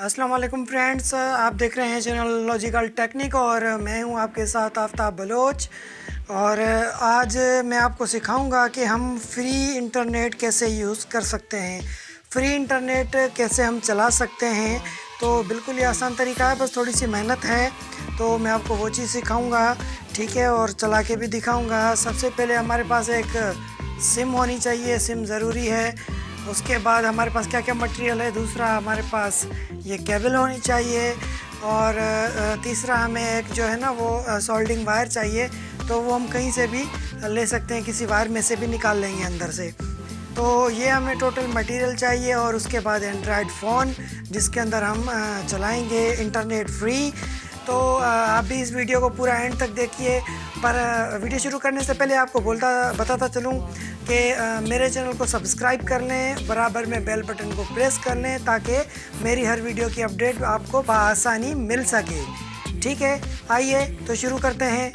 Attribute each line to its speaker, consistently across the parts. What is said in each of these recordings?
Speaker 1: अस्सलाम वालेकुम फ्रेंड्स, आप देख रहे हैं चैनल लॉजिकल टेक्निक और मैं हूं आपके साथ आफ्ताब बलोच। और आज मैं आपको सिखाऊंगा कि हम फ्री इंटरनेट कैसे यूज़ कर सकते हैं, फ्री इंटरनेट कैसे हम चला सकते हैं। तो बिल्कुल ही आसान तरीका है, बस थोड़ी सी मेहनत है। तो मैं आपको वो चीज़ सिखाऊंगा, ठीक है, और चला के भी दिखाऊंगा। सबसे पहले हमारे पास एक सिम होनी चाहिए, सिम ज़रूरी है। उसके बाद हमारे पास क्या क्या मटेरियल है, दूसरा हमारे पास ये केबल होनी चाहिए, और तीसरा हमें एक जो है ना वो सोल्डिंग वायर चाहिए। तो वो हम कहीं से भी ले सकते हैं, किसी वायर में से भी निकाल लेंगे अंदर से। तो ये हमें टोटल मटेरियल चाहिए। और उसके बाद एंड्रॉयड फ़ोन जिसके अंदर हम चलाएंगे इंटरनेट फ्री। तो आप भी इस वीडियो को पूरा एंड तक देखिए। पर वीडियो शुरू करने से पहले आपको बताता चलूँ कि मेरे चैनल को सब्सक्राइब कर लें, बराबर में बेल बटन को प्रेस कर लें ताकि मेरी हर वीडियो की अपडेट आपको बआसानी मिल सके। ठीक है, आइए तो शुरू करते हैं।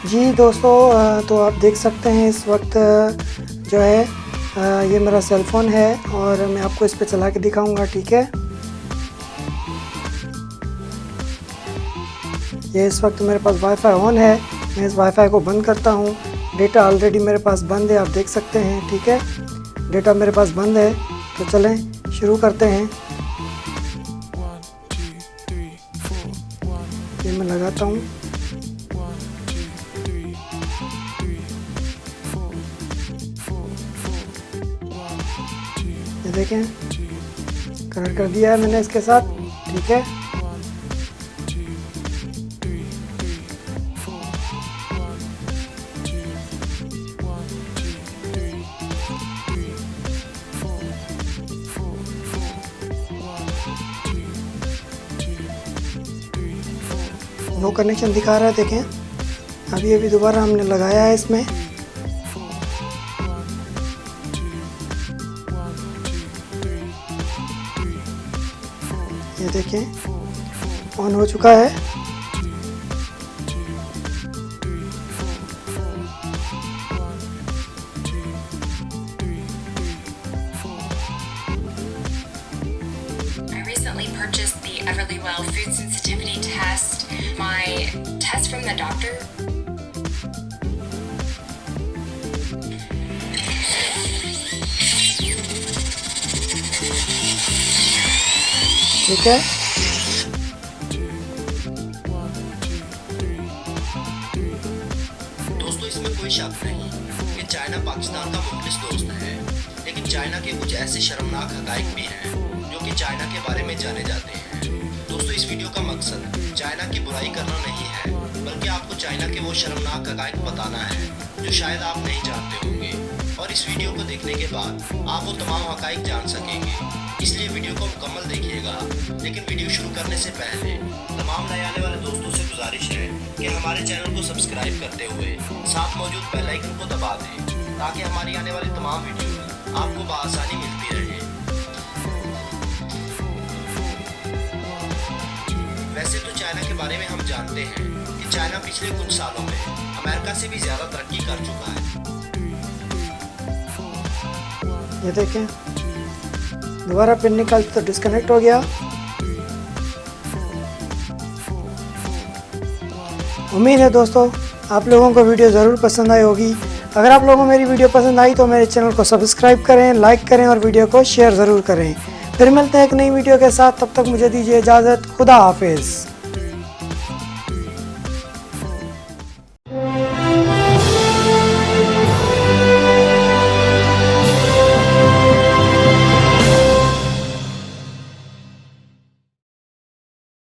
Speaker 1: जी दोस्तों, तो आप देख सकते हैं इस वक्त जो है ये मेरा सेल फ़ोन है और मैं आपको इस पे चला के दिखाऊंगा। ठीक है, ये इस वक्त मेरे पास वाईफाई ऑन है। मैं इस वाईफाई को बंद करता हूँ। डेटा ऑलरेडी मेरे पास बंद है, आप देख सकते हैं। ठीक है, डेटा मेरे पास बंद है, तो चलें शुरू करते हैं। ये मैं लगाता हूँ। ये देखें, कनेक्ट कर दिया है मैंने इसके साथ। ठीक है, नो कनेक्शन दिखा रहा है। देखें, अभी दोबारा हमने लगाया है इसमें। ये देखें, ऑन हो चुका है।
Speaker 2: Recently purchased the Everlywell food sensitivity test. My test from the doctor.
Speaker 1: ठीक है,
Speaker 3: दोस्तों इसमें कोई शक नहीं कि चाइना पाकिस्तान का मुखलिस दोस्त है, लेकिन चाइना के कुछ ऐसे शर्मनाक हकाइक भी हैं जो कि चाइना के बारे में जाने जाते हैं। दोस्तों इस वीडियो का मकसद चाइना की बुराई करना नहीं है, बल्कि आपको चाइना के वो शर्मनाक हकाइक बताना है जो शायद आप नहीं जानते होंगे, और इस वीडियो को देखने के बाद आप वो तमाम हकाइक जान सकेंगे। इसलिए वीडियो को मुकम्मल देखिएगा। लेकिन वीडियो शुरू करने से पहले तमाम नए आने वाले दोस्तों से गुजारिश है कि हमारे चैनल को सब्सक्राइब करते हुए साथ मौजूद बेल आइकन को दबा दें, ताकि हमारी आने वाली तमाम वीडियो आपको बआसानी मिलती रहे। वैसे तो चाइना के बारे में हम जानते हैं कि चाइना पिछले कुछ सालों में अमेरिका से भी ज़्यादा तरक्की कर चुका है।
Speaker 1: ये देखें, दोबारा पिन निकाल तो डिस्कनेक्ट हो गया। उम्मीद है दोस्तों आप लोगों को वीडियो ज़रूर पसंद आई होगी। अगर आप लोगों को मेरी वीडियो पसंद आई तो मेरे चैनल को सब्सक्राइब करें, लाइक करें और वीडियो को शेयर ज़रूर करें। फिर मिलते हैं एक नई वीडियो के साथ। तब तक मुझे दीजिए इजाज़त। खुदा हाफिज़।